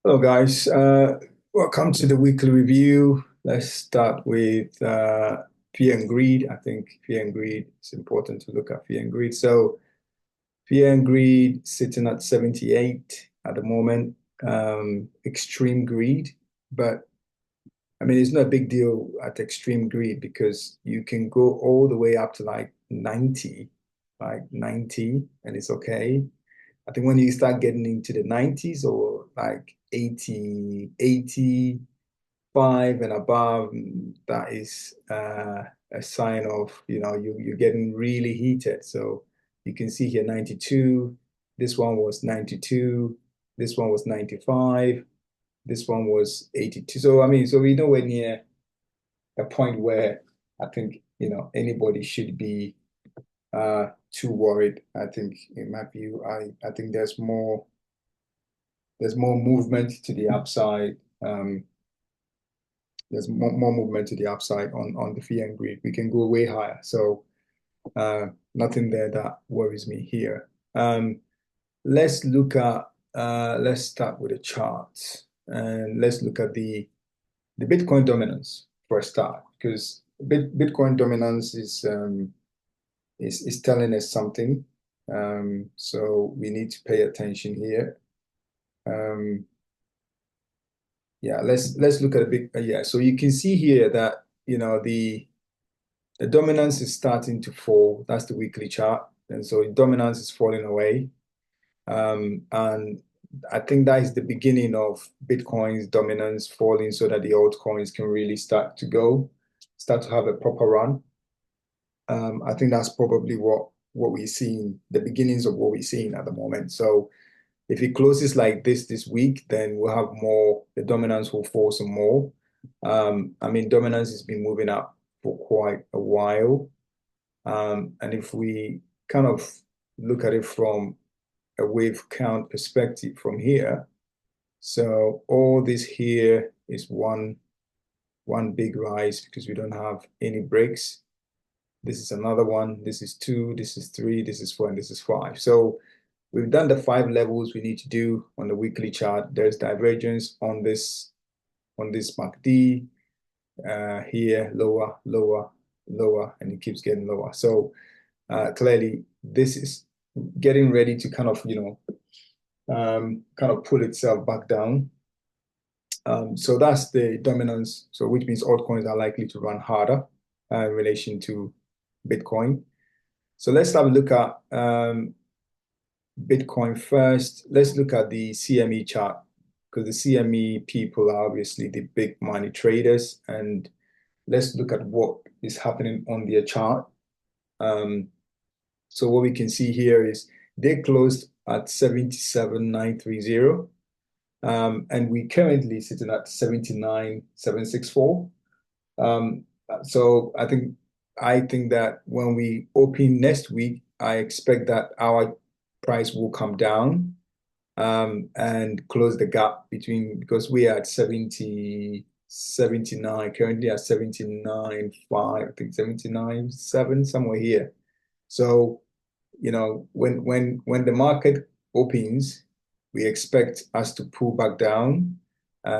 Hello, guys. Welcome to the weekly review. Let's start with fear and greed. I think fear and greed, it's important to look at fear and greed. So, fear and greed sitting at 78 at the moment. Extreme greed, but I mean, it's not a big deal at extreme greed because you can go all the way up to like 90, and it's okay. I think when you start getting into the 90s or like 80, 85 and above, that is a sign of, you're getting really heated. So you can see here 92, this one was 92, this one was 95, this one was 82. So I mean, so we're nowhere near a point where I think, anybody should be too worried. I think in my view, I think there's more movement to the upside. There's more movement to the upside on the fear and greed. We can go way higher. So nothing there that worries me here. Let's look at let's start with the charts and let's look at the Bitcoin dominance for a start, because Bitcoin dominance is telling us something. So we need to pay attention here. Yeah, let's look at a big yeah. So you can see here that the dominance is starting to fall. That's the weekly chart, and so dominance is falling away. And I think that is the beginning of Bitcoin's dominance falling, so that the altcoins can really start to have a proper run. I think that's probably what we're seeing, the beginnings of what we're seeing at the moment. So if it closes like this week, then we'll have more, the dominance will fall some more. I mean, dominance has been moving up for quite a while. And if we kind of look at it from a wave count perspective from here, so all this here is one big rise because we don't have any breaks. This is another one. This is two. This is three. This is four. And this is five. So we've done the 5 levels we need to do on the weekly chart. There's divergence on this MACD here, lower, lower, lower, and it keeps getting lower. So clearly, this is getting ready to kind of pull itself back down. So that's the dominance. So which means altcoins are likely to run harder in relation to Bitcoin. So let's have a look at Bitcoin first. Let's look at the CME chart, because the CME people are obviously the big money traders, and let's look at what is happening on their chart. So what we can see here is they closed at 77,930, and we currently sitting at 79,764. So I think that when we open next week, I expect that our price will come down and close the gap between, because we are at 70, 79, currently at 79.5, I think 79.7, somewhere here. So, when the market opens, we expect us to pull back down,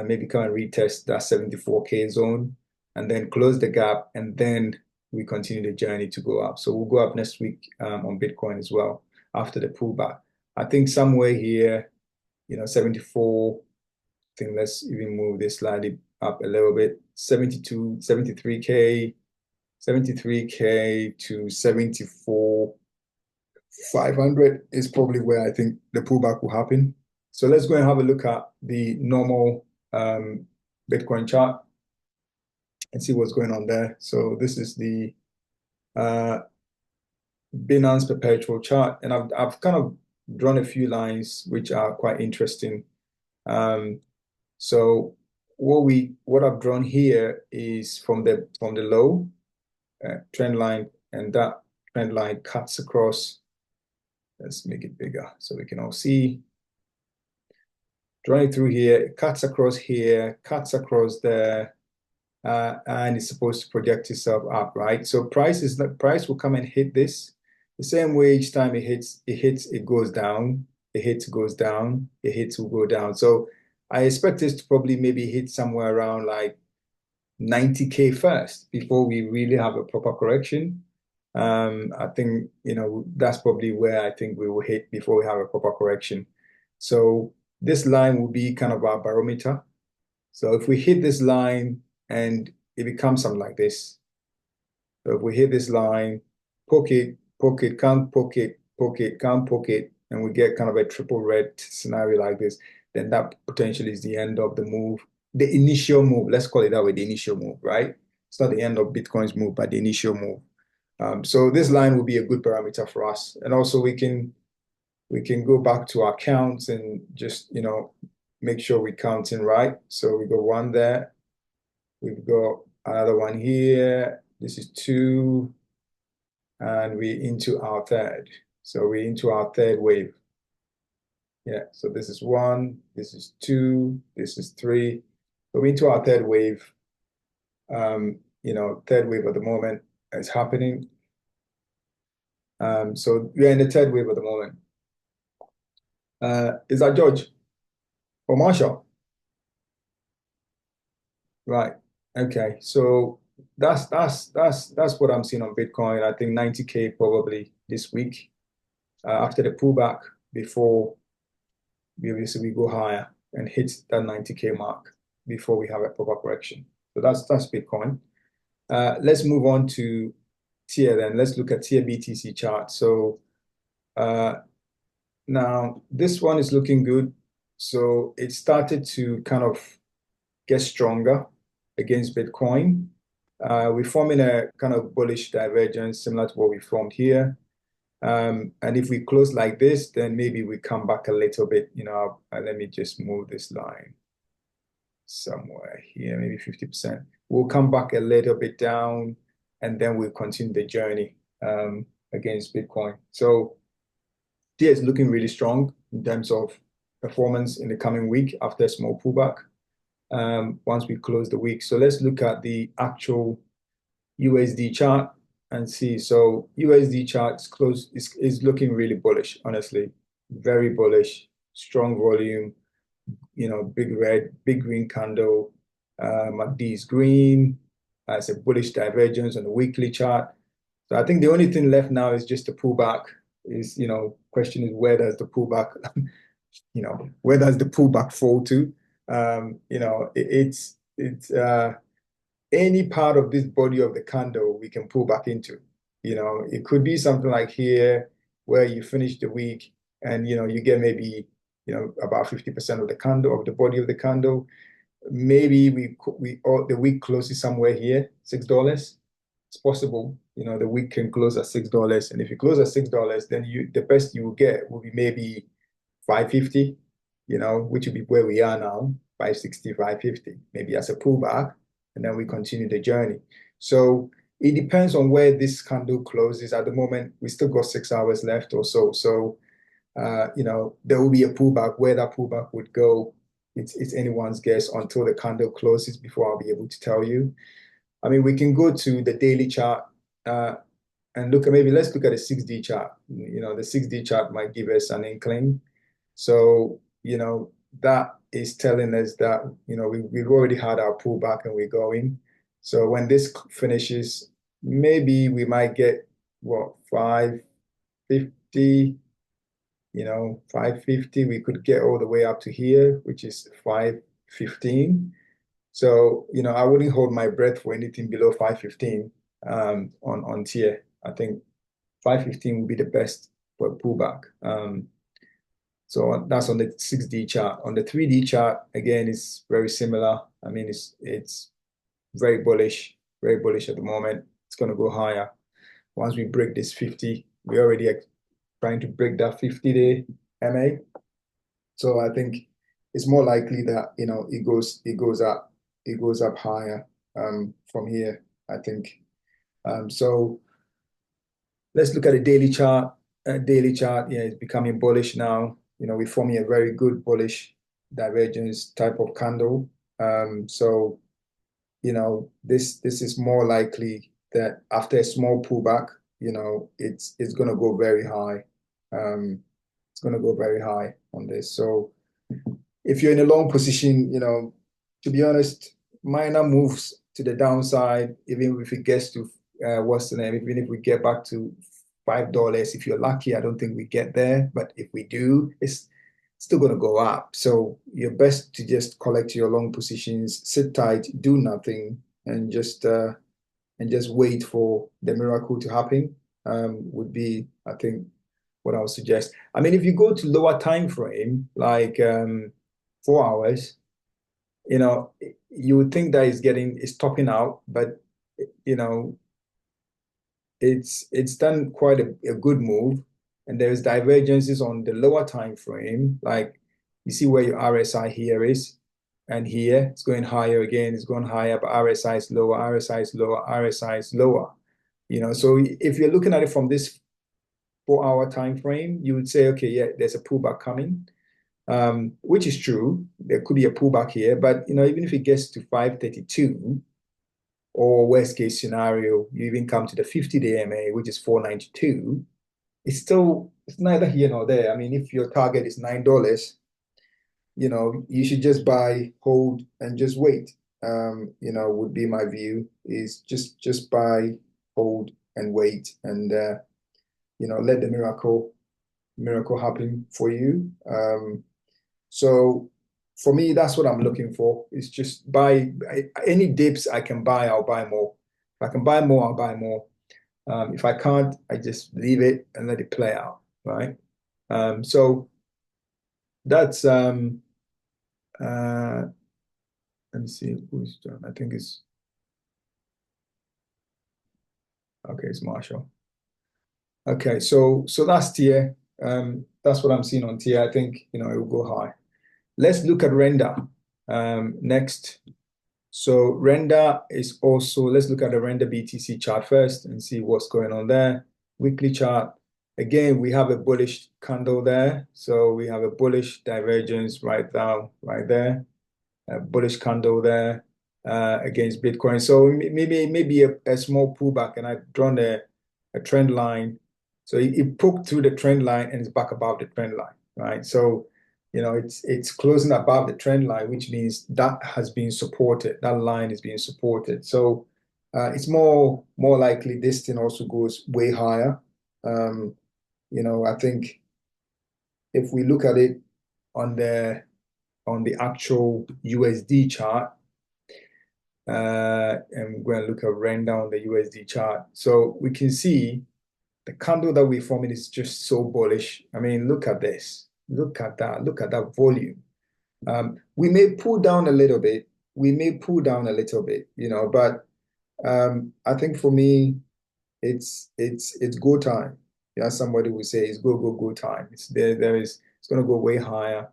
maybe come and retest that 74K zone, and then close the gap, and then we continue the journey to go up. So we'll go up next week on Bitcoin as well after the pullback. I think somewhere here, 74. I think let's even move this slightly up a little bit. 72, 73K, 73K to 74. 500 is probably where I think the pullback will happen. So let's go and have a look at the normal Bitcoin chart and see what's going on there. So this is the Binance perpetual chart, and I've kind of drawn a few lines which are quite interesting. So what I've drawn here is from the low trend line, and that trend line cuts across. Let's make it bigger so we can all see. Drawing through here, it cuts across here, cuts across there, and it's supposed to project itself up, right? So price will come and hit this the same way. Each time it hits, it goes down, it hits, goes down, it hits, will go down. So I expect this to probably maybe hit somewhere around like 90K first before we really have a proper correction. I think, that's probably where I think we will hit before we have a proper correction. So this line will be kind of our barometer. So if we hit this line and it becomes something like this. So if we hit this line, poke it, can't poke it, can't poke it, and we get kind of a triple red scenario like this, then that potentially is the end of the move. The initial move, let's call it that way, the initial move, right? It's not the end of Bitcoin's move, but the initial move. So this line will be a good parameter for us. And also we can go back to our counts and just, make sure we're counting right. So we got one there. We've got another one here. This is two. And we're into our third. So we're into our third wave. Yeah, so this is one, this is two, this is three. So we're into our third wave. Third wave at the moment is happening. So we're in the third wave at the moment. Is that George or Marshall? Right. Okay. So that's what I'm seeing on Bitcoin. I think 90K probably this week after the pullback before we go higher and hit that 90K mark before we have a proper correction. So that's Bitcoin. Let's move on to TIA then. Let's look at TIA BTC chart. So now this one is looking good. So it started to kind of get stronger against Bitcoin. We're forming a kind of bullish divergence similar to what we formed here. And if we close like this, then maybe we come back a little bit, let me just move this line somewhere here, maybe 50%. We'll come back a little bit down and then we'll continue the journey against Bitcoin. So TIA is looking really strong in terms of performance in the coming week after a small pullback once we close the week. So let's look at the actual USD chart and see. So USD chart is looking really bullish, honestly. Very bullish, strong volume, big red, big green candle. MACD is green. It's a bullish divergence on the weekly chart. So I think the only thing left now is just the pullback. Question is where does the pullback, where does the pullback fall to? It's any part of this body of the candle we can pull back into. It could be something like here where you finish the week and you get maybe about 50% of the candle of the body of the candle. Maybe the week closes somewhere here, $6. It's possible. The week can close at $6, and if you close at $6, then the best you will get will be maybe 550, which would be where we are now, 560, 550, maybe as a pullback, and then we continue the journey. So it depends on where this candle closes. At the moment, we still got 6 hours left or so. So, there will be a pullback. Where that pullback would go, it's anyone's guess until the candle closes before I'll be able to tell you. I mean, we can go to the daily chart and let's look at the 6D chart. The 6D chart might give us an inkling. So, that is telling us that, we've already had our pullback and we're going. So when this finishes, maybe we might get, 550, 550. We could get all the way up to here, which is 515. So, I wouldn't hold my breath for anything below 515 on TIA. I think 515 would be the best for a pullback. So that's on the 6D chart. On the 3D chart, again, it's very similar. I mean, it's very bullish at the moment. It's going to go higher. Once we break this 50, we're already trying to break that 50-day MA. So I think it's more likely that, it goes up higher from here, I think. So let's look at the daily chart. Daily chart, it's becoming bullish now. We're forming a very good bullish divergence type of candle. So, this is more likely that after a small pullback, it's going to go very high. It's going to go very high on this. So if you're in a long position, to be honest, minor moves to the downside, even if it gets to what's the name, even if we get back to $5, if you're lucky, I don't think we get there. But if we do, it's still going to go up. So you're best to just collect your long positions, sit tight, do nothing, and just wait for the miracle to happen. Would be, I think, what I would suggest. I mean, if you go to lower time frame, like 4 hours, you would think that it's topping out, but you know, it's done quite a good move, and there's divergences on the lower time frame. Like you see where your RSI here is, and here it's going higher again, it's going higher, but RSI is lower, RSI is lower, RSI is lower. So if you're looking at it from this 4 hour time frame, you would say, okay, yeah, there's a pullback coming, which is true. There could be a pullback here, but even if it gets to 532, or worst case scenario, you even come to the 50-day MA, which is 492, it's neither here nor there. I mean, if your target is $9, you should just buy, hold, and just wait. Would be my view, is just buy, hold, and wait, and let the miracle happen for you. So for me, that's what I'm looking for. Is just buy any dips I can buy, I'll buy more. If I can buy more, I'll buy more. If I can't, I just leave it and let it play out, right? So that's let me see who's done. I think it's okay, it's Marshall. Okay, so that's tier. That's what I'm seeing on tier. I think it will go high. Let's look at render next. So render is also, let's look at the render BTC chart first and see what's going on there. Weekly chart. Again, we have a bullish candle there. So we have a bullish divergence right down, right there. A bullish candle there against Bitcoin. So maybe a small pullback, and I've drawn a trend line. So it poked through the trend line and it's back above the trend line, right? So it's closing above the trend line, which means that has been supported. That line is being supported. So it's more likely this thing also goes way higher. I think if we look at it on the actual USD chart, and we're going to look at render on the USD chart. So we can see the candle that we're forming is just so bullish. I mean, look at this. Look at that. Look at that volume. We may pull down a little bit. But I think for me, it's go time. Yeah, somebody would say it's go time. It's going to go way higher.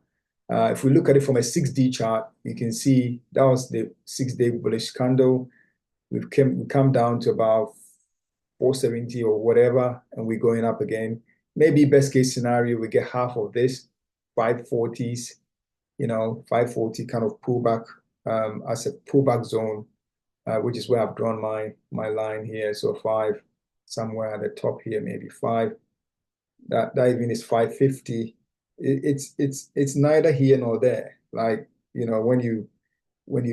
If we look at it from a 6D chart, you can see that was the 6-day bullish candle. We've come down to about 470 or whatever, and we're going up again. Maybe best case scenario, we get half of this, 540s, 540 kind of pullback as a pullback zone, which is where I've drawn my line here. So 5, somewhere at the top here, maybe 5. That even is 550. It's neither here nor there. Like, when you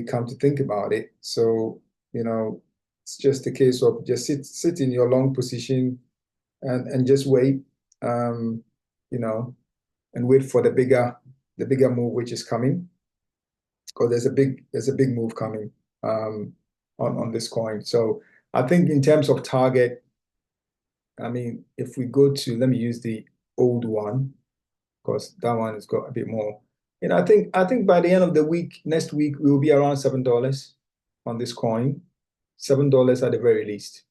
come to think about it. So, it's just a case of just sit in your long position and just wait, and wait for the bigger move which is coming, because there's a big move coming on this coin. So I think in terms of target, I mean, if we go to, let me use the old one, because that one has got a bit more. I think by the end of the week, next week, we will be around $7 on this coin. $7 at the very least.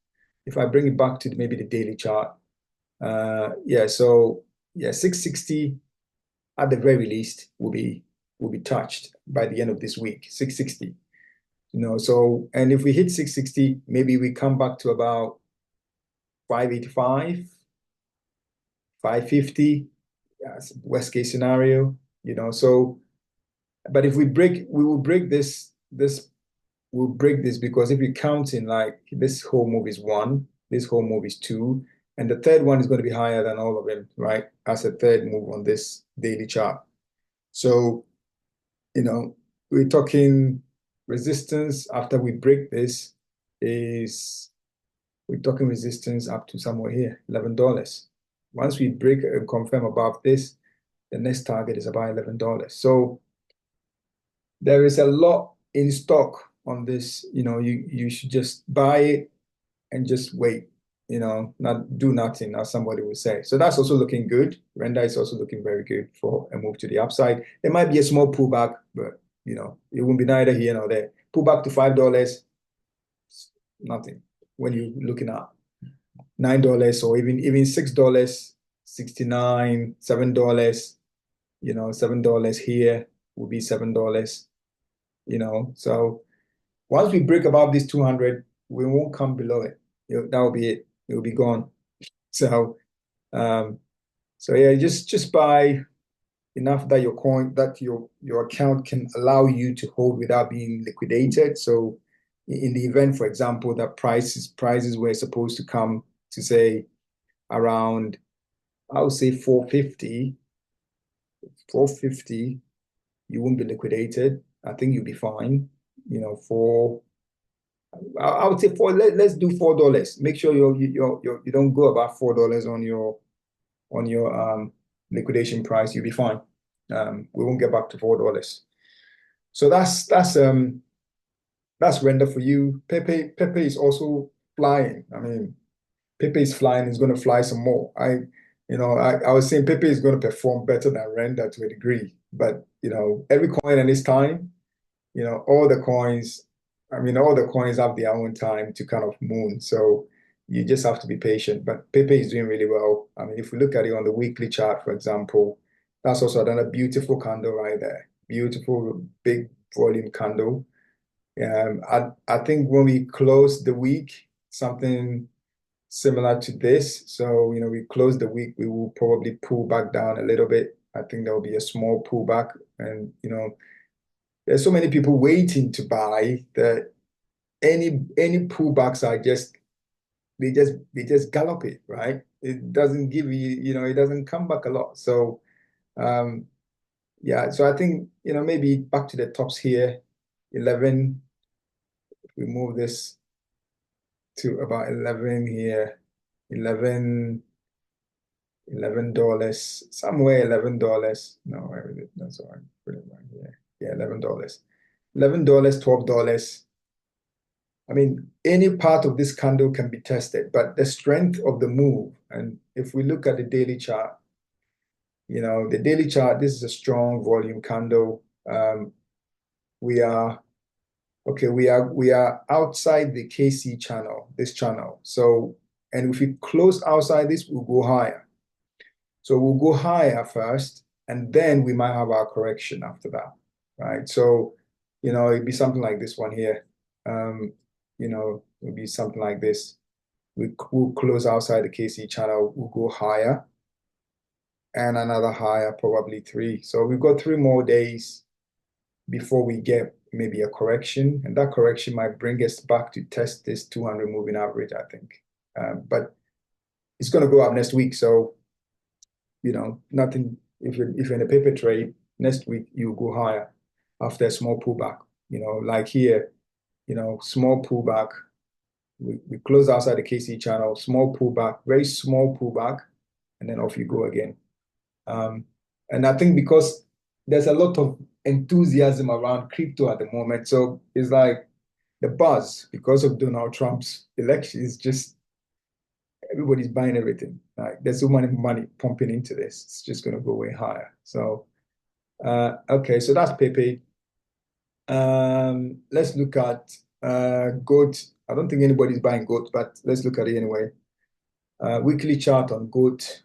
If I bring it back to maybe the daily chart, so 660 at the very least will be touched by the end of this week. 660. So, and if we hit 660, maybe we come back to about 585, 550, worst case scenario, So, but if we will break this, we'll break this, because if you're counting, like, this whole move is 1, this whole move is 2, and the third one is going to be higher than all of them, right? As a third move on this daily chart. So you know, we're talking resistance after we break this is we're talking resistance up to somewhere here, $11. Once we break and confirm above this, the next target is about $11. So there is a lot in stock on this. You should just buy it and just wait, not do nothing, as somebody would say. So that's also looking good. Render is also looking very good for a move to the upside. There might be a small pullback, but it won't be neither here nor there. Pullback to $5, nothing. When you're looking at $9 or even $6, 69, $7, $7 here will be $7, So once we break above this 200, we won't come below it. That will be it. It will be gone. So, yeah, just buy enough that your account can allow you to hold without being liquidated. So, in the event, for example, that prices were supposed to come to say around, I would say 450, you won't be liquidated. I think you'll be fine. I would say let's do $4. Make sure you don't go above $4 on your liquidation price. You'll be fine. We won't get back to $4. So that's render for you. PEPE is also flying. I mean, PEPE is flying. It's going to fly some more. I was saying PEPE is going to perform better than render to a degree, but every coin and its time. All the coins have their own time to kind of moon. So you just have to be patient. But PEPE is doing really well. I mean, if we look at it on the weekly chart, for example, that's also another beautiful candle right there. Beautiful, big volume candle. I think when we close the week, something similar to this. So, we close the week, we will probably pull back down a little bit. I think there will be a small pullback. And, there's so many people waiting to buy that any pullbacks are they just gallop it, right? It doesn't give you, it doesn't come back a lot. So yeah, so I think, maybe back to the tops here, 11. If we move this to about 11 here, 11 $11, somewhere $11. No, where is it? That's all right. Put it right here. Yeah, $11. $11, $12. I mean, any part of this candle can be tested, but the strength of the move, and if we look at the daily chart, the daily chart, this is a strong volume candle. We are outside the KC channel, this channel. So, and if we close outside this, we'll go higher. So we'll go higher first, and then we might have our correction after that, right? So, it'd be something like this one here. It'd be something like this. We'll close outside the KC channel, we'll go higher, and another higher, probably 3. So we've got 3 more days before we get maybe a correction, and that correction might bring us back to test this 200 moving average, I think. But it's going to go up next week, so nothing. If you're in a paper trade, next week you go higher after a small pullback. Like here, small pullback. We close outside the KC channel, small pullback, very small pullback, and then off you go again. And I think because there's a lot of enthusiasm around crypto at the moment, so it's like the buzz because of Donald Trump's election is just everybody's buying everything. Like there's so much money pumping into this, it's just going to go way higher. So, okay, so that's PEPE. Let's look at GOAT. I don't think anybody's buying GOAT, but let's look at it anyway. Weekly chart on GOAT.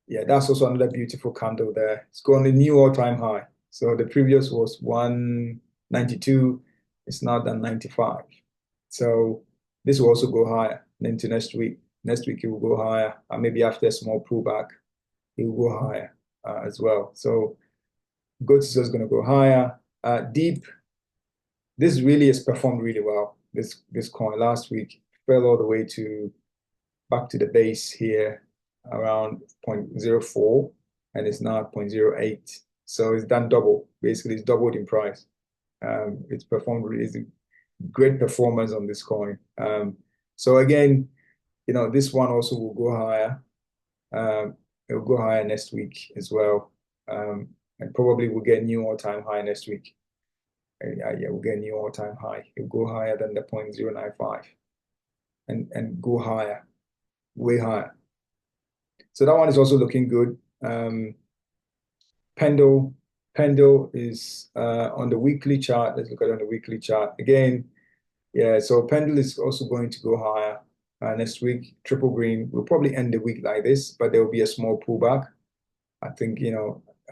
Yeah, that's also another beautiful candle there. It's going a new all-time high. So the previous was 192. It's now done 95. So this will also go higher into next week. Next week it will go higher. And maybe after a small pullback, it will go higher as well. So GOAT is just going to go higher. Deep. This really has performed really well. This coin last week fell all the way back to the base here around 0.04, and it's now at 0.08. So it's done double. Basically, it's doubled in price. It's performed really great performance on this coin. So again, this one also will go higher. It will go higher next week as well. And probably we'll get new all-time high next week. Yeah, we'll get new all-time high. It'll go higher than the 0.095 and go higher, way higher. So that one is also looking good. Pendle is on the weekly chart. Let's look at it on the weekly chart again. Yeah, so Pendle is also going to go higher next week. Triple green will probably end the week like this, but there will be a small pullback. I think,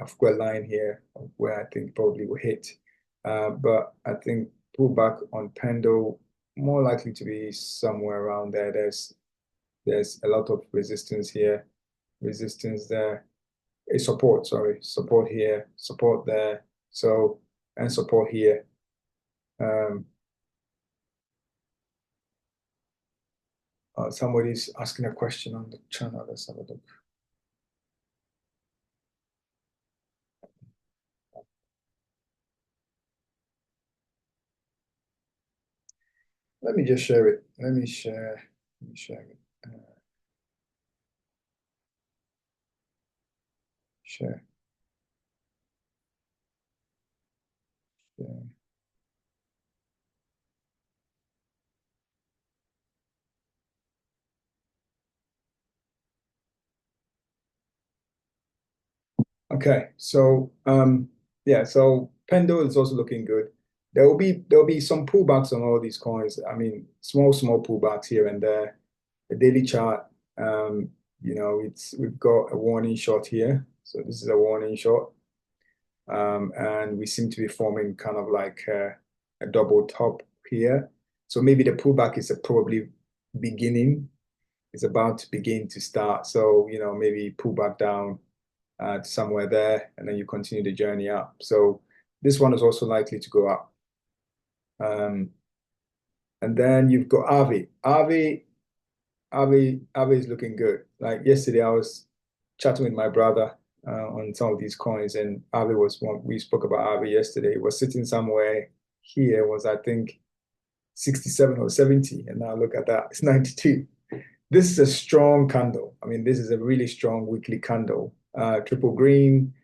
I've got a line here where I think probably will hit. But I think pullback on Pendle more likely to be somewhere around there. There's a lot of resistance here, resistance there. A support, sorry, support here, support there. So, and support here. Somebody's asking a question on the channel. Let's have a look. Let me just share it. Let me share it. Share. Okay, so yeah, so Pendle is also looking good. There'll be some pullbacks on all these coins. I mean, small pullbacks here and there. The daily chart, we've got a warning shot here. So this is a warning shot. And we seem to be forming kind of like a double top here. So maybe the pullback is probably beginning. It's about to begin to start. So, maybe pull back down to somewhere there, and then you continue the journey up. So this one is also likely to go up. And then you've got AAVE. AAVE is looking good. Like yesterday, I was chatting with my brother on some of these coins, and AAVE was one. We spoke about AAVE yesterday. It was sitting somewhere here, was I think 67 or 70, and now look at that, it's 92. This is a strong candle. I mean, this is a really strong weekly candle. Triple green.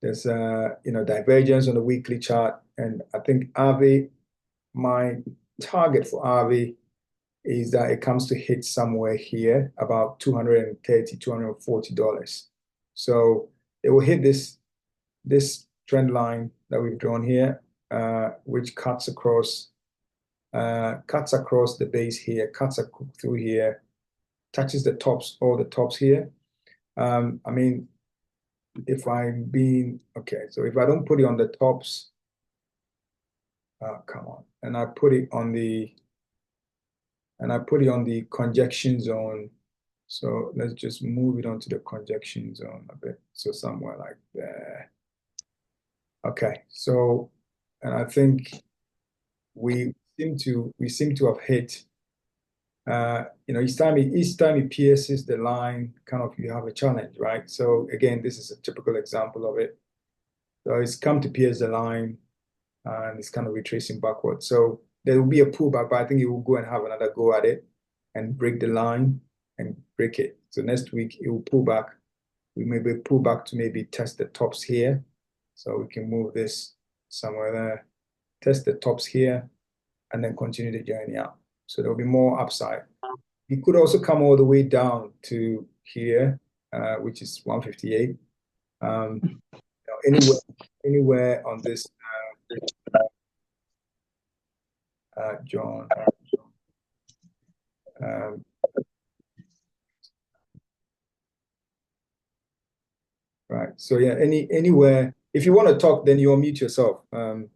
There's divergence on the weekly chart, and I think AAVE, my target for AAVE is that it comes to hit somewhere here about $230, $240. So it will hit this trend line that we've drawn here, which cuts across the base here, cuts through here, touches the tops, all the tops here. I mean, if I'm being okay, so if I don't put it on the tops, come on, and I put it on the conjection zone. So let's just move it onto the conjection zone a bit. So somewhere like there. Okay, so, and I think we seem to have hit. Each time it pierces the line, kind of you have a challenge, right? So again, this is a typical example of it. So it's come to pierce the line, and it's kind of retracing backwards. So there will be a pullback, but I think it will go and have another go at it and break the line and break it. So next week it will pull back. We maybe pull back to maybe test the tops here. So we can move this somewhere there, test the tops here, and then continue the journey up. So there'll be more upside. It could also come all the way down to here, which is 158. Anywhere on this, John. Right. So yeah, anywhere. If you want to talk, then you unmute yourself, so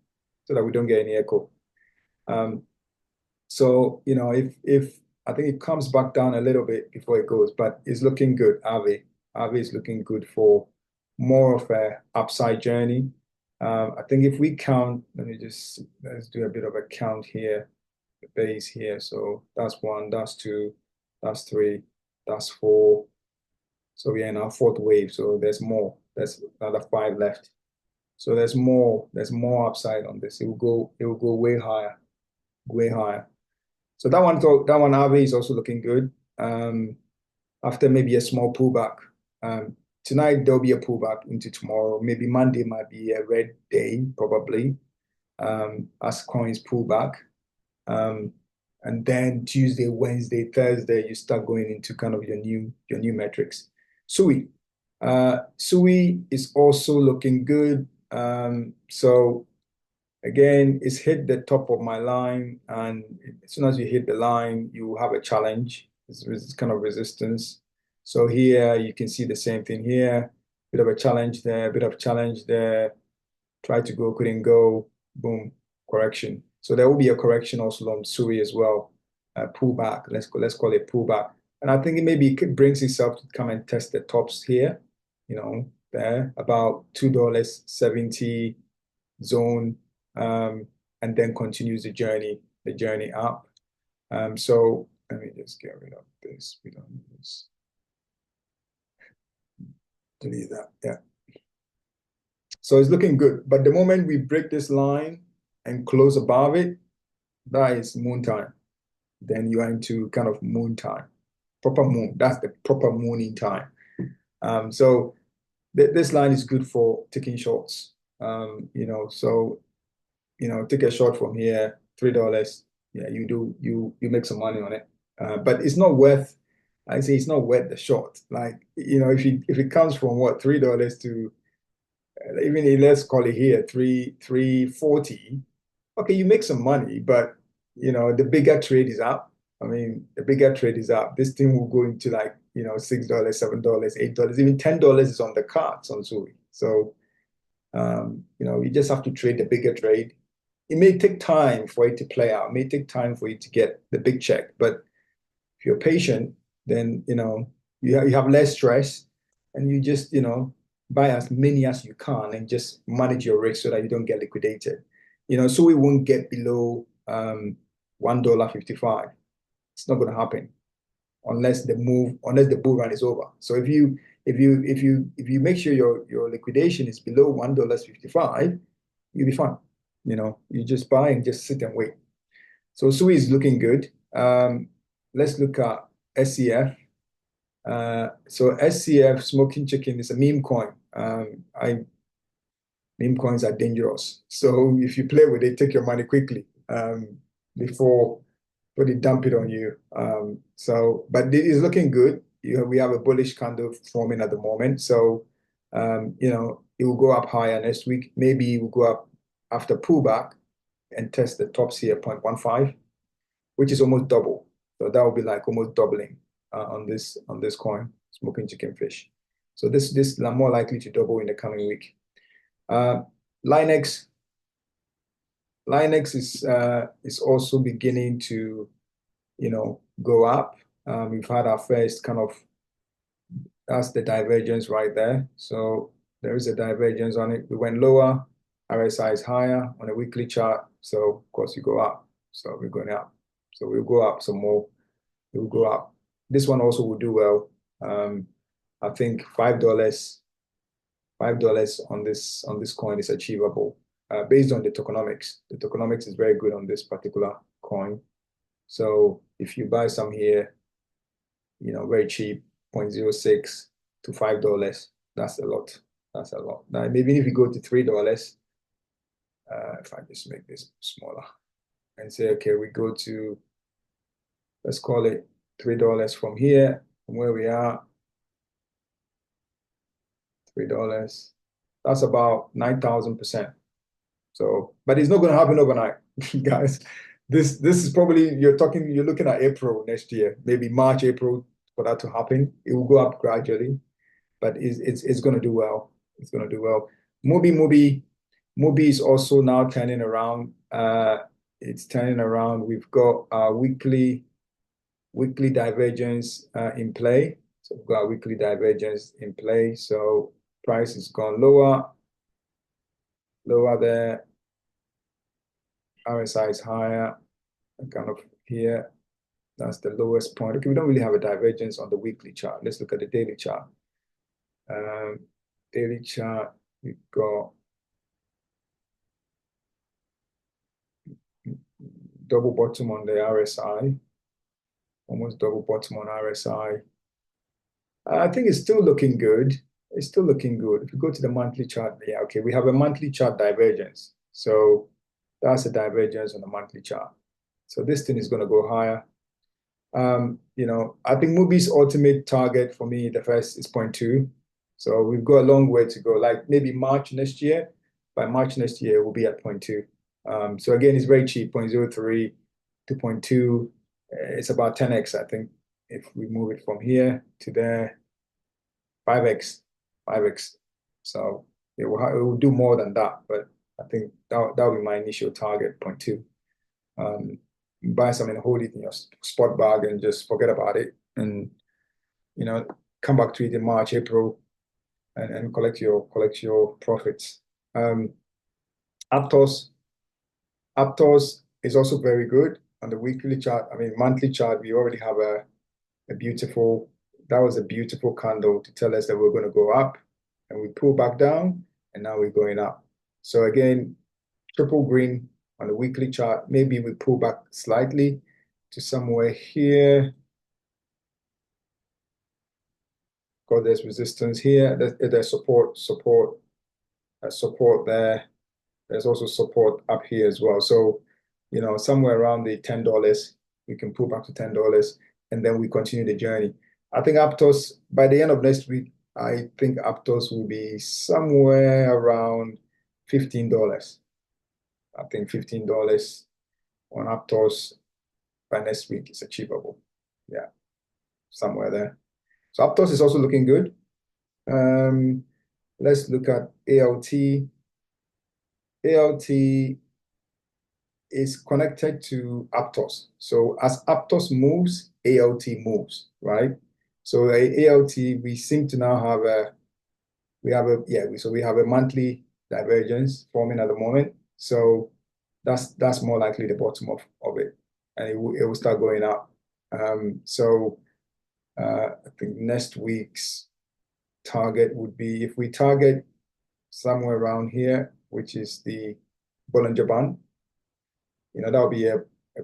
that we don't get any echo. So if I think it comes back down a little bit before it goes, but it's looking good. AAVE is looking good for more of a upside journey. I think if we count, let's do a bit of a count here. The base here. So that's 1, that's 2, that's 3, that's 4. So we're in our 4th wave. So there's more. There's another 5 left. So there's more upside on this. It will go way higher, way higher. So that one AAVE is also looking good. After maybe a small pullback. Tonight there'll be a pullback into tomorrow. Maybe Monday might be a red day, probably, as coins pull back. And then Tuesday, Wednesday, Thursday, you start going into kind of your new metrics. SUI. SUI is also looking good. So again, it's hit the top of my line, and as soon as you hit the line, you have a challenge. It's kind of resistance. So here you can see the same thing here. Bit of a challenge there, bit of challenge there. Try to go, couldn't go. Boom, correction. So there will be a correction also on SUI as well. Pullback. Let's call it pullback. And I think it brings itself to come and test the tops here. There about $2.70 zone. And then continues the journey up. So let me just get rid of this. We don't need this. Delete that. Yeah. So it's looking good. But the moment we break this line and close above it, that is moon time. Then you are into kind of moon time. Proper moon. That's the proper mooning time. So this line is good for taking shorts. So take a short from here, $3. Yeah, you make some money on it. But it's not worth, I say it's not worth the short. Like, if it comes from what, $3 to even let's call it here, 340, okay, you make some money, but the bigger trade is up. I mean, the bigger trade is up. This thing will go into like, $6, $7, $8, even $10 is on the cards on SUI. So you just have to trade the bigger trade. It may take time for it to play out. It may take time for you to get the big check. But if you're patient, then you have less stress, and you just buy as many as you can and just manage your risk so that you don't get liquidated. So we won't get below $1.55. It's not going to happen unless the bull run is over. So if you make sure your liquidation is below $1.55, you'll be fine. You just buy and just sit and wait. So SUI is looking good. Let's look at SCF. So SCF, smoking chicken, is a meme coin. Meme coins are dangerous. So if you play with it, take your money quickly before they dump it on you. But it is looking good. We have a bullish candle forming at the moment. So, it will go up higher next week. Maybe it will go up after pullback and test the tops here, 0.15, which is almost double. So that will be like almost doubling on this coin, smoking chicken fish. So this is more likely to double in the coming week. Linux is also beginning to go up. We've had our first kind of, that's the divergence right there. So there is a divergence on it. We went lower, RSI is higher on a weekly chart. So of course you go up. So we're going up. So we'll go up some more. It will go up. This one also will do well. I think $5 on this coin is achievable based on the tokenomics. The tokenomics is very good on this particular coin. So if you buy some here, very cheap, 0.06 to $5, that's a lot. That's a lot. Now, maybe if you go to $3, if I just make this smaller and say, okay, we go to, let's call it $3 from here, from where we are, $3. That's about 9,000%. So, but it's not going to happen overnight, guys. This is probably, you're looking at April next year, maybe March, April for that to happen. It will go up gradually, but it's going to do well. It's going to do well. MUBI is also now turning around. It's turning around. We've got our weekly divergence in play. So we've got our weekly divergence in play. So price has gone lower there. RSI is higher, kind of here. That's the lowest point. Okay, we don't really have a divergence on the weekly chart. Let's look at the daily chart. Daily chart, we've got double bottom on the RSI, almost double bottom on RSI. I think it's still looking good. It's still looking good. If you go to the monthly chart, yeah, okay, we have a monthly chart divergence. So that's a divergence on the monthly chart. So this thing is going to go higher. I think MUBI's ultimate target for me, the first is 0.2. So we've got a long way to go. Like maybe March next year. By March next year, we'll be at 0.2. So again, it's very cheap, 0.03 to 0.2. It's about 10x, I think, if we move it from here to there, 5x. So it will do more than that, but I think that'll be my initial target, 0.2. Buy some and hold it in your spot bag and just forget about it, and come back to it in March, April, and collect your profits. Aptos is also very good on the weekly chart. I mean, monthly chart, we already have a beautiful candle to tell us that we're going to go up, and we pull back down, and now we're going up. So again, triple green on the weekly chart. Maybe we pull back slightly to somewhere here. Got there's resistance here. There's support there. There's also support up here as well. So, somewhere around the $10, we can pull back to $10, and then we continue the journey. I think Aptos, by the end of next week, I think Aptos will be somewhere around $15. I think $15 on Aptos by next week is achievable. Yeah, somewhere there. So Aptos is also looking good. Let's look at ALT. ALT is connected to Aptos. So as Aptos moves, ALT moves, right? So ALT, we seem to now have we have a monthly divergence forming at the moment. So that's more likely the bottom of it, and it will start going up. I think next week's target would be, if we target somewhere around here, which is the Bollinger Band, that'll be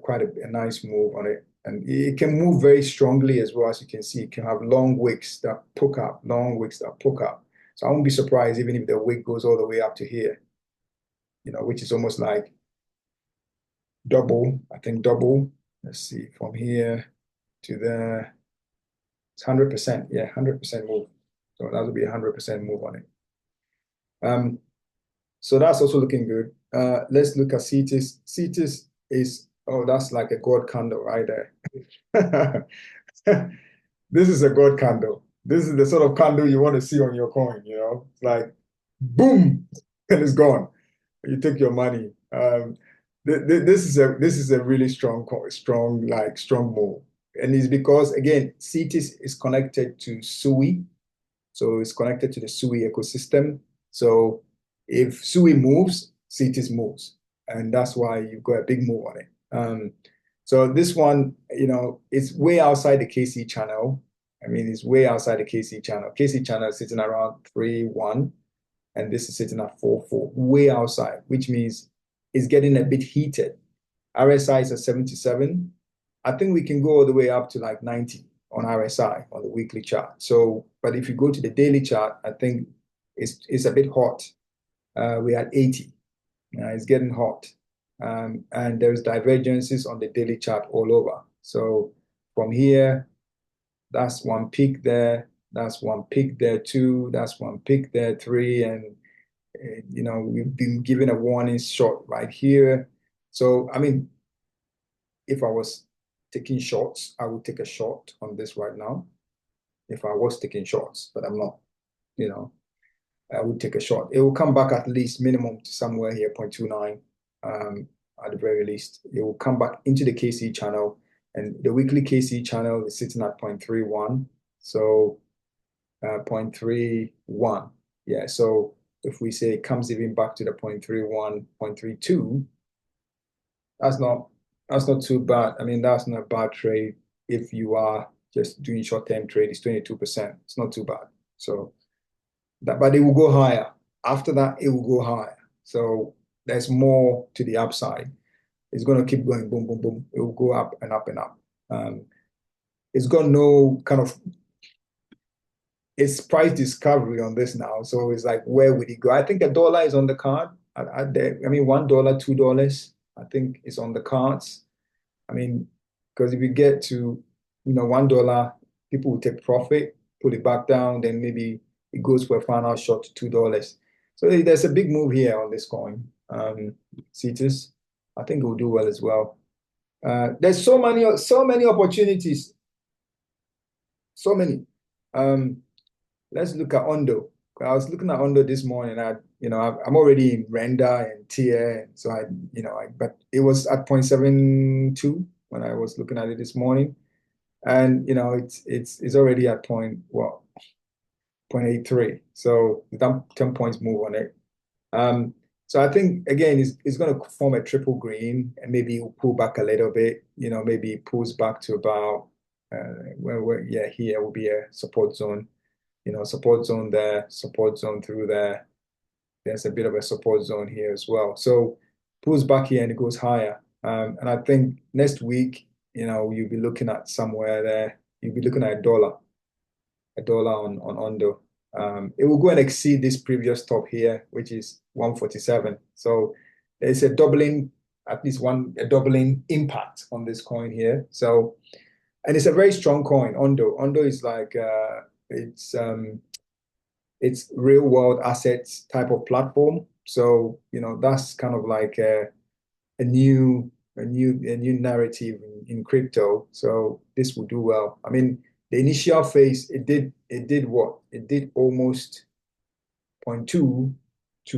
quite a nice move on it. And it can move very strongly as well. As you can see, it can have long wicks that poke up, So I won't be surprised even if the wick goes all the way up to here, which is almost like double. I think double. Let's see, from here to there, it's 100%. Yeah, 100% move. So that would be 100% move on it. So that's also looking good. Let's look at CETUS. CETUS is, that's like a God candle right there. This is a God candle. This is the sort of candle you want to see on your coin, It's like, boom, and it's gone. You take your money. This is a really strong move. And it's because, again, CETUS is connected to SUI. So it's connected to the SUI ecosystem. So if SUI moves, CETUS moves. And that's why you've got a big move on it. So this one, it's way outside the KC channel. I mean, it's way outside the KC channel. KC channel is sitting around 3.1, and this is sitting at 4.4, way outside, which means it's getting a bit heated. RSI is at 77. I think we can go all the way up to like 90 on RSI on the weekly chart. So, but if you go to the daily chart, I think it's a bit hot. We're at 80. It's getting hot. And there's divergences on the daily chart all over. So from here, that's one peak there, that's one peak there, 2, that's one peak there, 3, and we've been given a warning shot right here. So I mean, if I was taking shorts, I would take a short on this right now. If I was taking shorts, but I'm not, I would take a short. It will come back at least minimum to somewhere here, 0.29. At the very least, it will come back into the KC channel, and the weekly KC channel is sitting at 0.31. So 0.31. Yeah. So if we say it comes even back to the 0.31, 0.32, that's not too bad. I mean, that's not a bad trade if you are just doing short-term trade. It's 22%. It's not too bad. So but it will go higher. After that, it will go higher. So there's more to the upside. it's going to keep going, boom, boom, boom. It will go up and up and up. It's got no kind of it's price discovery on this now. So it's like, where would it go? I think $1 is on the card. I mean, $1, $2, I think is on the cards. I mean, because if you get to, $1, people will take profit, put it back down, then maybe it goes for a final shot to $2. So there's a big move here on this coin, CETUS. I think it will do well as well. There's so many opportunities, so many. Let's look at ONDO. I was looking at ONDO this morning. I'm already in render and tier, so but it was at 0.72 when I was looking at it this morning, and it's already at 0.83. So that 10 points move on it. So I think again it's going to form a triple green, and maybe it will pull back a little bit. Maybe it pulls back to about here will be a support zone. Support zone there, support zone through there. There's a bit of a support zone here as well. So pulls back here and it goes higher. And I think next week, you'll be looking at somewhere there. You'll be looking at $1 on ONDO. It will go and exceed this previous top here, which is 147. So there's a doubling, at least a doubling impact on this coin here. So, and it's a very strong coin, ONDO. ONDO is like it's real world assets type of platform. So that's kind of like a new narrative in crypto. So this will do well. I mean, the initial phase it did what? It did almost 0.2 to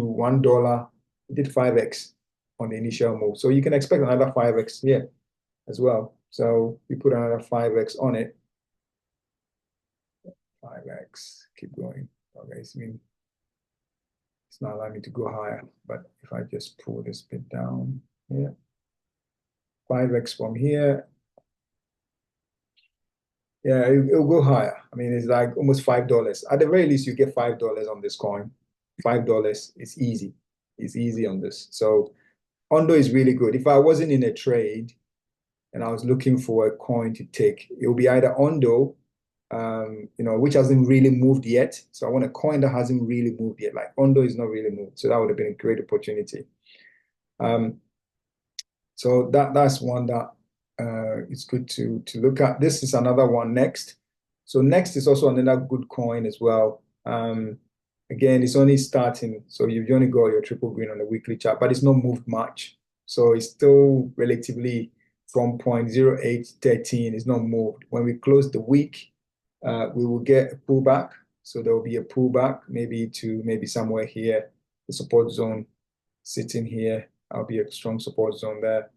$1. It did 5x on the initial move. So you can expect another 5x here as well. So we put another 5x on it. 5x, keep going. Okay, I mean, it's not allowing me to go higher, but if I just pull this bit down here, 5x from here, yeah, it'll go higher. I mean, it's like almost $5. At the very least, you get $5 on this coin. $5, it's easy. It's easy on this. So ONDO is really good. If I wasn't in a trade and I was looking for a coin to take, it will be either ONDO, which hasn't really moved yet. So I want a coin that hasn't really moved yet. Like ONDO is not really moved. So that would have been a great opportunity. So that's one that it's good to look at. This is another one next. So next is also another good coin as well. Again, it's only starting. So you've only got your triple green on the weekly chart, but it's not moved much. So it's still relatively from 0.0813. It's not moved. When we close the week, we will get a pullback. So there will be a pullback maybe somewhere here. The support zone sitting here. I'll be a strong support zone there.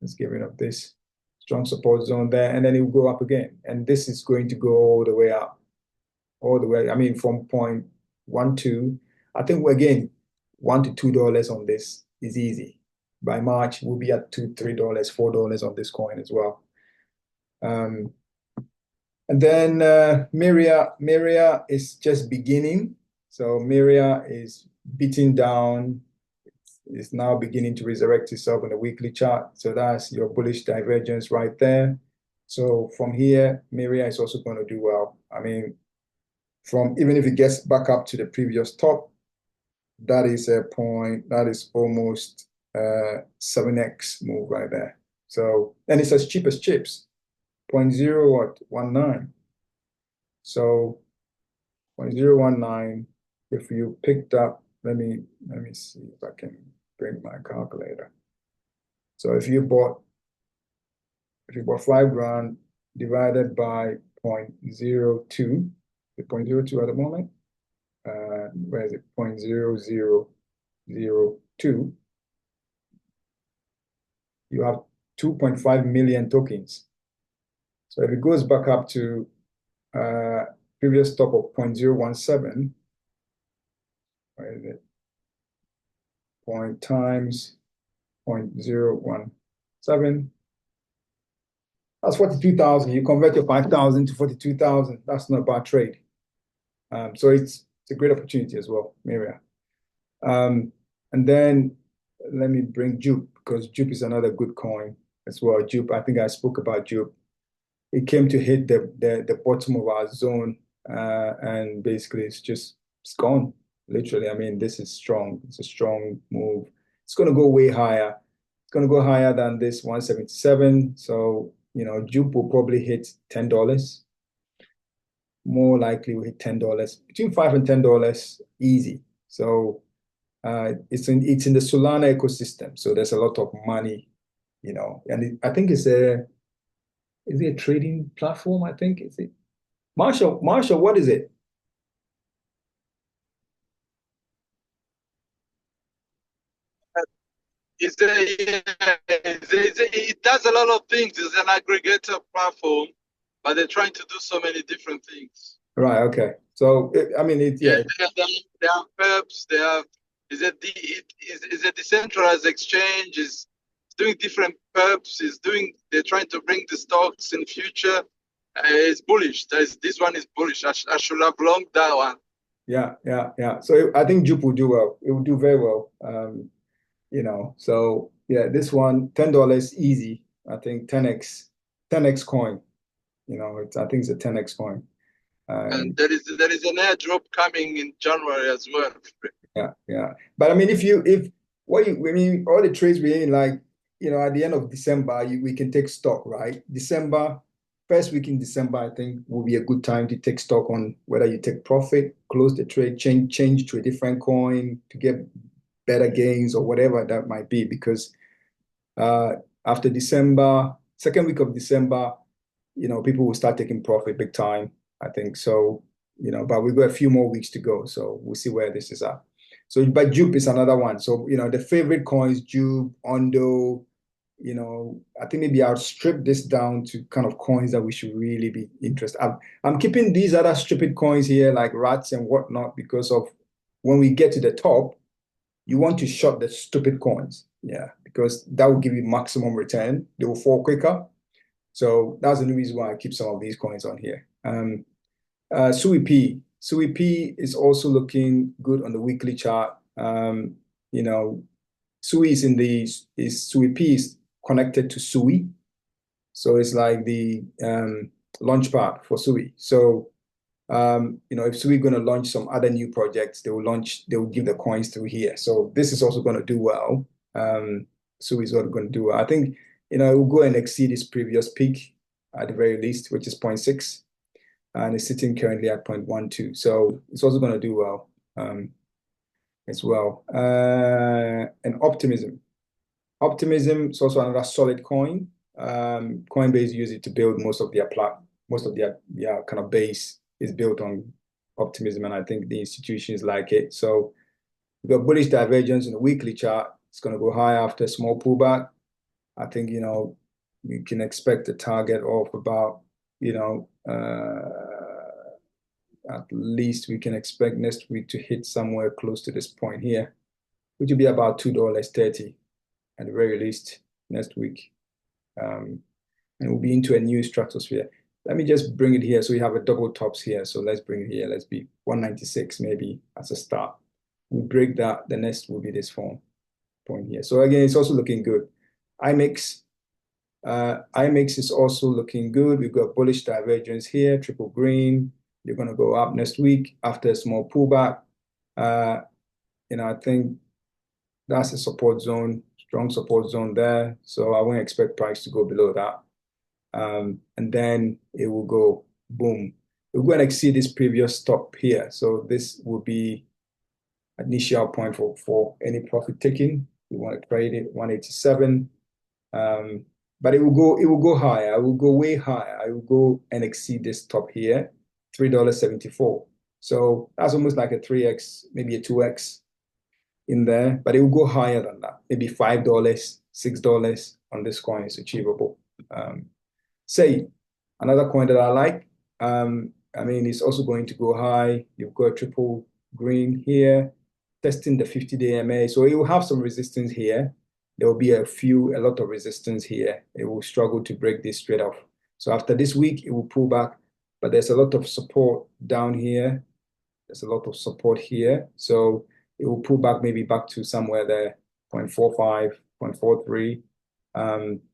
Let's get rid of this. Strong support zone there. And then it will go up again. And this is going to go all the way up. All the way. I mean, from 0.12. I think, again, $1 to $2 on this is easy. By March, we'll be at $2, $3, $4 on this coin as well. And then MYRIA is just beginning. So MYRIA is beating down. It's now beginning to resurrect itself on the weekly chart. So that's your bullish divergence right there. So from here, MYRIA is also going to do well. I mean, even if it gets back up to the previous top, that is a point, that is almost 7x move right there. So, and it's as cheap as chips, 0.019. So 0.019, if you picked up, let me see if I can bring my calculator. So if you bought 5 grand divided by 0.02, the 0.02 at the moment, where is it? 0.0002. You have 2.5 million tokens. So if it goes back up to previous top of 0.017, where is it? Point times 0.017. That's 42,000. You convert your 5,000 to 42,000. That's not a bad trade. So it's a great opportunity as well, MYRIA. And then let me bring Jupe because Jupe is another good coin as well. Jupe, I think I spoke about Jupe. It came to hit the bottom of our zone, and basically it's gone. Literally, I mean, this is strong. It's a strong move. It's going to go way higher. It's going to go higher than this 177. So, Jupe will probably hit $10. More likely will hit $10. Between $5 and $10, easy. So it's in the Solana ecosystem. So there's a lot of money, and I think is it a trading platform? I think is it. Marshall, what is it? It does a lot of things. It's an aggregator platform, but they're trying to do so many different things. Right. Okay. So I mean, Yeah, yeah. they have PEPs. They have is a decentralized exchange. Is doing different PEPs. They're trying to bring the stocks in future. It's bullish. This one is bullish. I should have longed that one. Yeah. So I think Jupe will do well. It will do very well. So yeah, this one, $10 easy. I think 10x coin. I think it's a 10x coin. And there is an airdrop coming in January as well. Yeah. But I mean, I mean, all the trades we're in, like, at the end of December, we can take stock, right? First week in December, I think will be a good time to take stock on whether you take profit, close the trade, change to a different coin to get better gains or whatever that might be. Because after December, second week of December, people will start taking profit big time, I think. So, but we've got a few more weeks to go. So we'll see where this is at. So, but Jupe is another one. So, the favorite coins, Jupe, ONDO, I think maybe I'll strip this down to kind of coins that we should really be interested. I'm keeping these other stupid coins here, like rats and whatnot, because of when we get to the top, you want to short the stupid coins. Yeah, because that will give you maximum return. They will fall quicker. So that's the reason why I keep some of these coins on here. SUI is also looking good on the weekly chart. SUI is connected to SUI. So it's like the launch pad for SUI. So if SUI going to launch some other new projects, they will give the coins through here. So this is also going to do well. SUI is also going to do well. I think, it will go and exceed its previous peak at the very least, which is 0.6. And it's sitting currently at 0.12. So it's also going to do well as well. And Optimism. Optimism is also another solid coin. Coinbase use it to build most of their kind of base is built on Optimism, and I think the institutions like it. So we've got bullish divergence in the weekly chart. It's going to go high after a small pullback. I think, we can expect a target of about, at least we can expect next week to hit somewhere close to this point here, which will be about $2.30 at the very least next week. And we'll be into a new stratosphere. Let me just bring it here. So we have a double tops here. So let's bring it here. Let's be 196 maybe as a start. We break that. The next will be this point here. So again, it's also looking good. IMEX is also looking good. We've got bullish divergence here, triple green. You're going to go up next week after a small pullback. I think that's a support zone, strong support zone there. So I won't expect price to go below that. And then it will go boom. We're going to exceed this previous stop here. So this will be initial point for any profit taking. We want to trade it 187. But it will go higher. It will go way higher. It will go and exceed this top here, $3.74. So that's almost like a 3x, maybe a 2x in there, but it will go higher than that. Maybe $5, $6 on this coin is achievable. Say another coin that I like. I mean, it's also going to go high. You've got triple green here, testing the 50-day MA. So it will have some resistance here. There will be a lot of resistance here. It will struggle to break this straight off. So after this week, it will pull back, but there's a lot of support down here. There's a lot of support here. So it will pull back maybe back to somewhere there, 0.45, 0.43,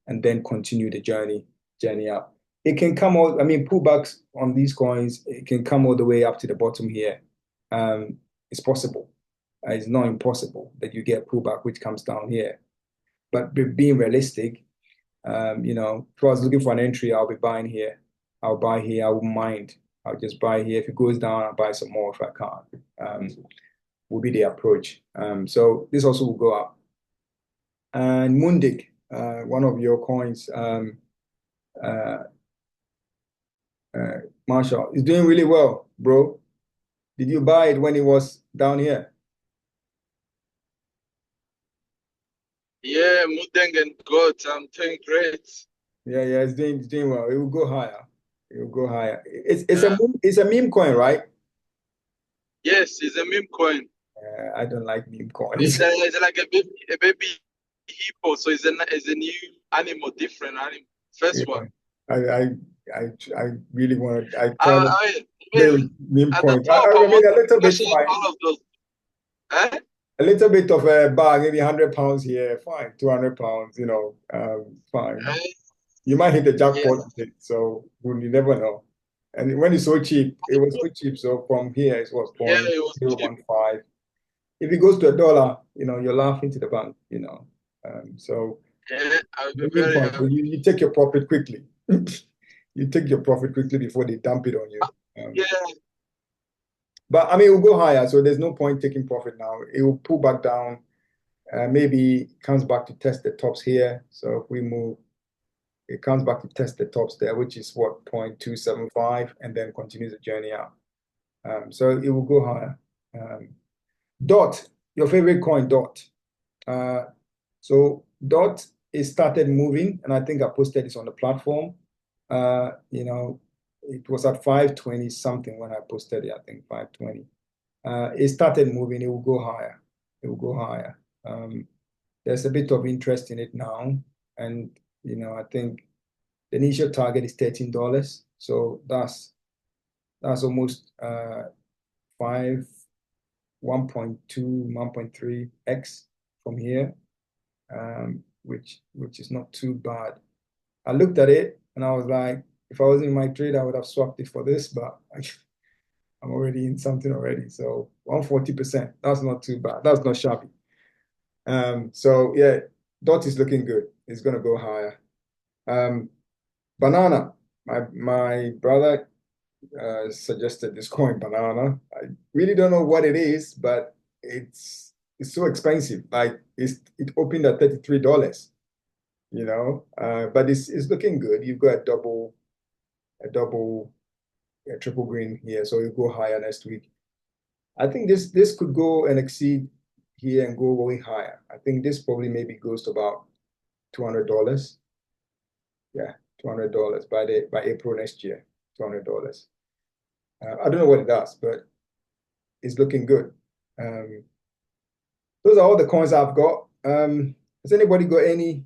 and then continue the journey up. It can come all, I mean, pullbacks on these coins, it can come all the way up to the bottom here. It's possible. It's not impossible that you get pullback, which comes down here. But being realistic, you know, if I was looking for an entry, I'll be buying here. I'll buy here. I wouldn't mind. I'll just buy here. If it goes down, I'll buy some more if I can. Will be the approach. So this also will go up. And Mundik, one of your coins, Marshall, is doing really well, bro. Did you buy it when it was down here? Yeah, Mudeng and God, I'm doing great. Yeah, it's doing well. It will go higher. It will go higher. It's a meme coin, right? Yes, it's a meme coin. I don't like meme coins. It's like a baby hippo, so it's a new animal, different animal. First Yeah. one. I really want to. I try to I play mean, with meme at the coins. top, I I mean, want a to little bit cash out fine. all of those. Eh? A little bit of a bag, maybe £100 here, fine. £200, you know, fine. Eh? You might hit the Yeah, jackpot with it, so you never know. And when it's so cheap, it was so cheap. So from here, it's what, yeah, it was cheap. 0.015. If it goes to $1, you know, you're laughing to the bank, you know. So Yeah, I'll be the main very point, so happy. you take your profit quickly. You take your profit quickly before they dump it on you. Yeah, But I mean, it will go higher, so there's no point taking profit now. It will pull back down. Maybe it comes back to test the tops here. So if we move, it comes back to test the tops there, which is what, 0.275, and then continues the journey out. So it will go higher. DOT, your favorite coin, DOT. So DOT is started moving, and I think I posted this on the platform. You know, it was at 520 something when I posted it, I think 520. It started moving, it will go higher. It will go higher. There's a bit of interest in it now. And, you know, I think the initial target is $13. So that's almost 1.2, 1.3x from here, which is not too bad. I looked at it and I was like, if I was in my trade, I would have swapped it for this, but I'm already in something already. So 140%, that's not too bad. That's not shabby. So yeah, DOT is looking good. It's gonna go higher. Banana, my brother suggested this coin, banana. I really don't know what it is, but it's so expensive. Like it opened at $33, you know, but it's looking good. You've got a triple green here, so you go higher next week. I think this could go and exceed here and go way higher. I think this probably maybe goes to about $200. Yeah, $200 by April next year. $200. I don't know what it does, but it's looking good. Those are all the coins I've got. Has anybody got any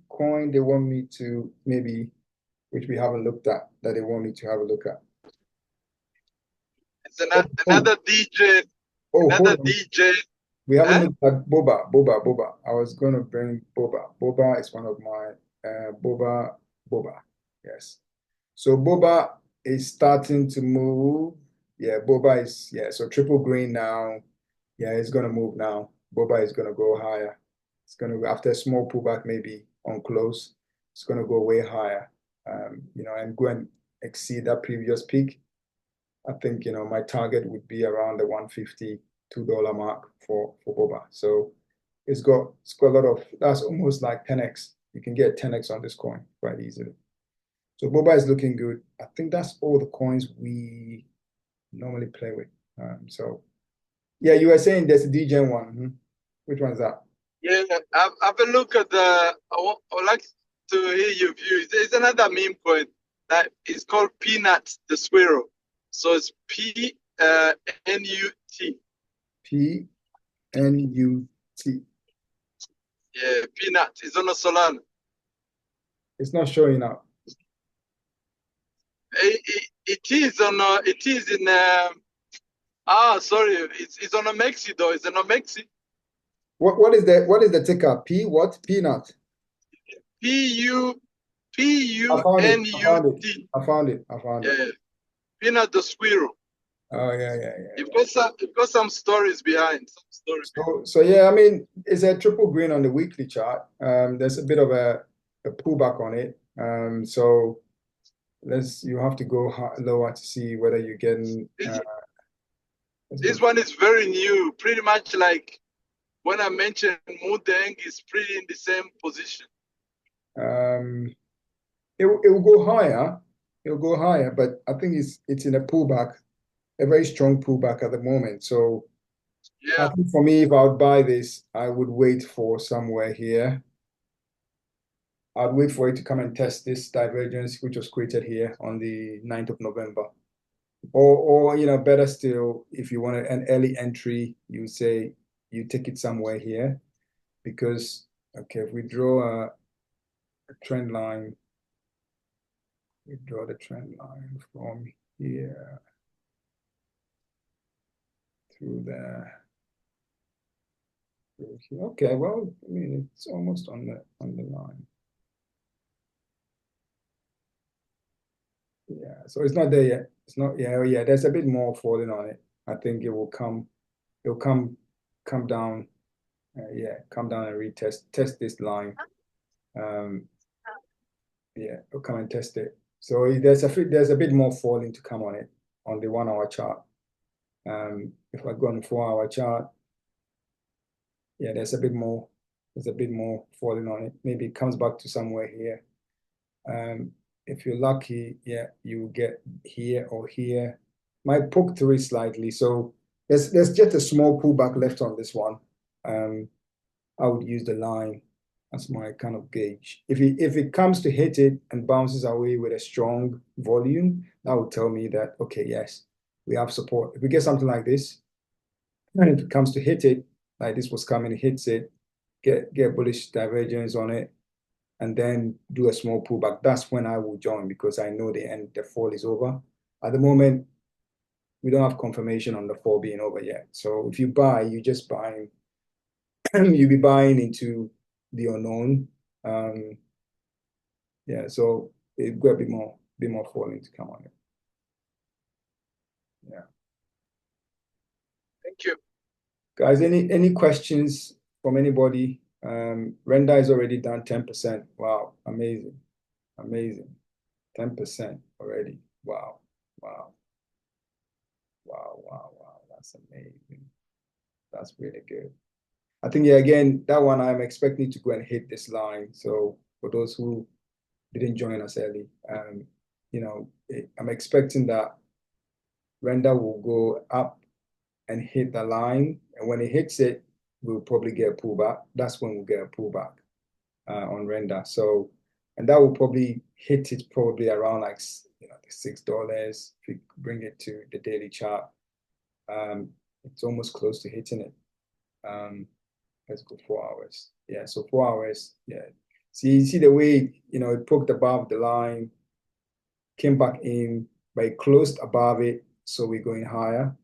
coin they want me to maybe, which we haven't looked at, that they want me to have a look at? it's another DJ. Oh, Another hold on. DJ. We haven't Huh? looked at Boba. I was gonna bring Boba. Boba is one of my Boba. Yes. So Boba is starting to move. Yeah, Boba is, yeah, so triple green now. Yeah, it's gonna move now. Boba is gonna go higher. It's gonna, after a small pullback, maybe on close, it's gonna go way higher. You know, and go and exceed that previous peak. I think, you know, my target would be around the $152 mark for Boba. So it's got a lot of, that's almost like 10x. You can get 10x on this coin quite easily. So Boba is looking good. I think that's all the coins we normally play with. So yeah, you were saying there's a DGen one. Which one's that? Yeah, have a look at I would like to hear your views. There's another meme coin that is called Peanut the Squirrel. So it's PNUT. PNUT. Yeah, Peanut. It's on a Solana. It's not showing up. It is on. It is in. Sorry. It's on a Mexi though. It's on a Mexi. What is the ticker? P what? Peanut. P-U, I found it. I found it. P-U-N-U-T. I found it. I found it. Yeah, Peanut the squirrel. Oh yeah, yeah, yeah. You've got some stories behind. Some story behind. So yeah, I mean, it's a triple green on the weekly chart. There's a bit of a pullback on it. So you have to go lower to see whether you're getting. This one is very new, pretty much like when I mentioned Mudeng is pretty in the same position. It will go higher. It will go higher, but I think it's in a pullback, a very strong pullback at the moment. So I Yeah, think for me, if I would buy this, I would wait for somewhere here. I'd wait for it to come and test this divergence, which was created here on the 9th of November. Or better still, if you want an early entry, you say you take it somewhere here. Because, okay, if we draw a trend line, we draw the trend line from here through there. Okay, well, I mean, it's almost on the line. Yeah, so it's not there yet. It's not, yeah, oh, yeah, there's a bit more falling on it. I think it'll come down, yeah, come down and test this line. Yeah, it'll come and test it. So there's a bit more falling to come on it on the 1 hour chart. If I go on the 4 hour chart, yeah, there's a bit more falling on it. Maybe it comes back to somewhere here. If you're lucky, yeah, you get here or here. Might poke through it slightly. So there's just a small pullback left on this one. I would use the line as my kind of gauge. If it comes to hit it and bounces away with a strong volume, that would tell me that, okay, yes, we have support. If we get something like this, and if it comes to hit it, like this was coming, hits it, get bullish divergence on it, and then do a small pullback, that's when I will join because I know the fall is over. At the moment, we don't have confirmation on the fall being over yet. So if you buy, you just buying, you'll be buying into the unknown. Yeah, so it got a bit more falling to come on it. Yeah. Thank you. Guys, any questions from anybody? Render is already done 10%. Wow, amazing. Amazing. 10% already. Wow. Wow. Wow, wow, wow. That's amazing. That's really good. I think, yeah, again, that one I'm expecting to go and hit this line. So for those who didn't join us early, I'm expecting that render will go up and hit the line. And when it hits it, we'll probably get a pullback. That's when we'll get a pullback on render. So, and that will probably hit it probably around like, the $6. If you bring it to the daily chart, it's almost close to hitting it. Let's go 4 hours. Yeah, so 4 hours. Yeah. See the way, it poked above the line, came back in, but it closed above it. So we're going higher.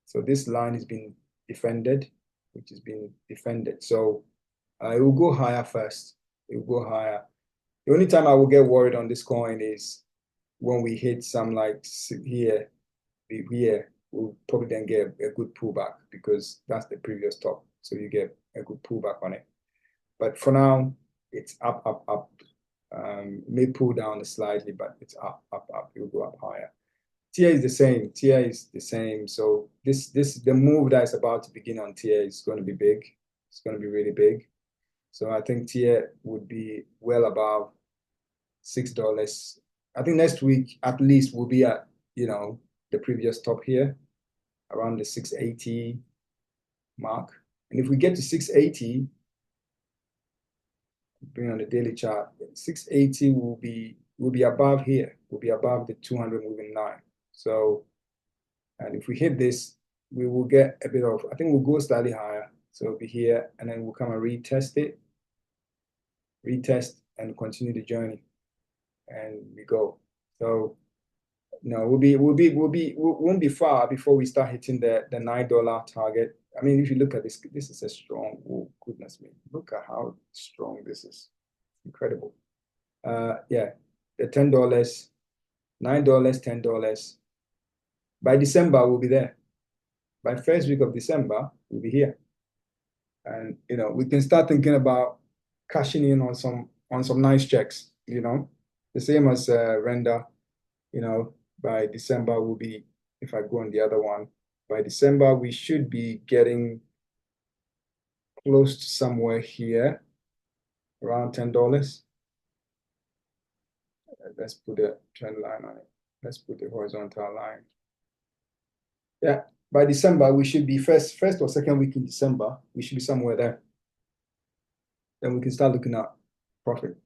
So this line has been defended, which has been defended. So it will go higher first. It will go higher. The only time I will get worried on this coin is when we hit some like here, we'll probably then get a good pullback because that's the previous top. So you get a good pullback on it. But for now, it's up, up, up. It may pull down slightly, but it's up, up, up. It will go up higher. TIA is the same. TIA is the same. So the move that is about to begin on TIA is going to be big. It's going to be really big. So I think TIA would be well above $6. I think next week at least we'll be at the previous top here, around the 680 mark. And if we get to 680, bring on the daily chart, 680 will be above here. Will be above the 200 moving line. So, and if we hit this, we will get a bit of, I think we'll go slightly higher. So it'll be here, and then we'll come and retest and continue the journey, and we go. So, we won't be far before we start hitting the $9 target. I mean, if you look at this, this is a strong, oh, goodness me. Look at how strong this is. Incredible. Yeah, the $10, $9, $10. By December, we'll be there. By first week of December, we'll be here. And we can start thinking about cashing in on some nice checks, the same as render, by December will be, if I go on the other one, by December we should be getting close to somewhere here around $10. Let's put a trend line on it. Let's put the horizontal line. Yeah, by December we should be first or second week in December, we should be somewhere there. Then we can start looking at profit.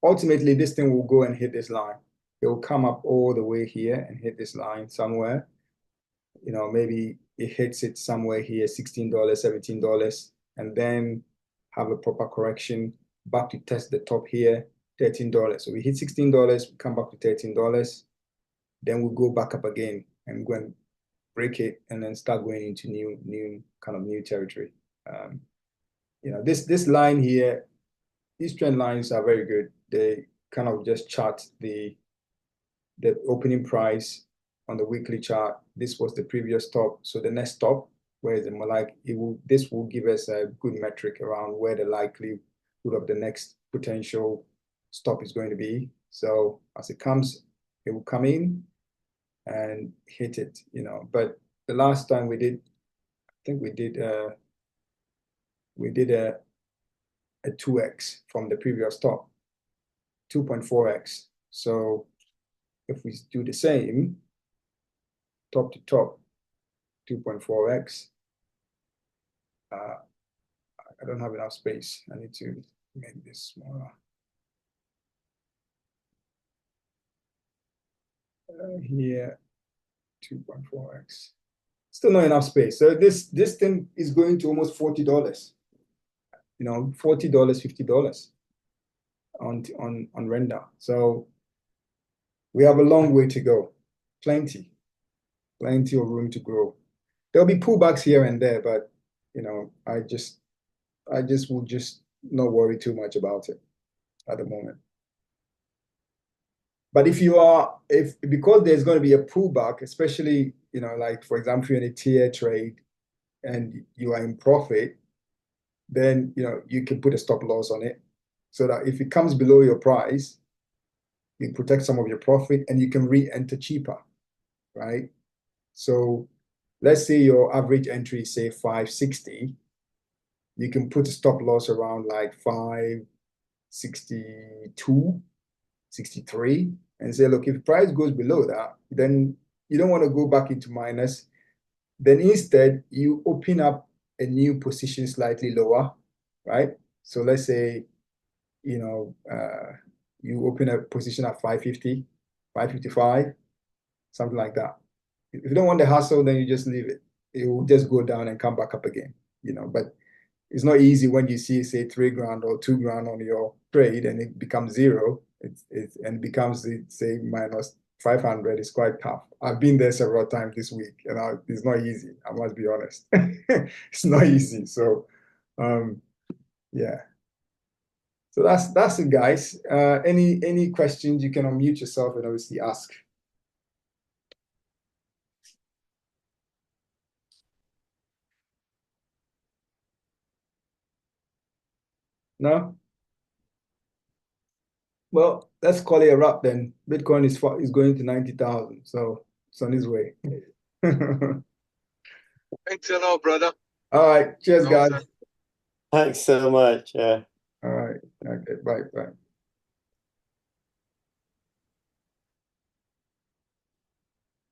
Ultimately, this thing will go and hit this line. It will come up all the way here and hit this line somewhere. Maybe it hits it somewhere here, $16, $17, and then have a proper correction back to test the top here, $13. So we hit $16, we come back to $13, then we'll go back up again and go and break it and then start going into new territory. This line here, these trend lines are very good. They kind of just chart the opening price on the weekly chart. This was the previous top. So the next top, where is it more like this will give us a good metric around where the likelihood of the next potential stop is going to be. So as it comes, it will come in and hit it, But the last time we did, I think we did a 2x from the previous top, 2.4x. So if we do the same, top to top, 2.4x, I don't have enough space. I need to make this smaller. Here, 2.4x. Still not enough space. So this thing is going to almost $40. $40, $50 on render. So we have a long way to go. Plenty of room to grow. There'll be pullbacks here and there, but I just will just not worry too much about it at the moment. But because there's going to be a pullback, especially like for example, you're in a tier trade and you are in profit, then you can put a stop loss on it so that if it comes below your price, you protect some of your profit and you can re-enter cheaper, right? So let's say your average entry is say 560, you can put a stop loss around like 562, 63, and say, look, if price goes below that, then you don't want to go back into minus. Then instead, you open up a new position slightly lower, right? So let's say, you open a position at 550, 555, something like that. If you don't want the hassle, then you just leave it. It will just go down and come back up again, but it's not easy when you see, say, $3,000 or $2,000 on your trade and it becomes zero. And becomes, say, minus 500. It's quite tough. I've been there several times this week, and it's not easy. I must be honest. It's not easy. So, yeah. So that's it, guys. Any questions? You can unmute yourself and obviously ask. No? Well, let's call it a wrap then. Bitcoin is going to 90,000, so it's on its way. Thanks a lot, brother. All right. Cheers, guys. Sir. Thanks so much. All right. Okay. Bye.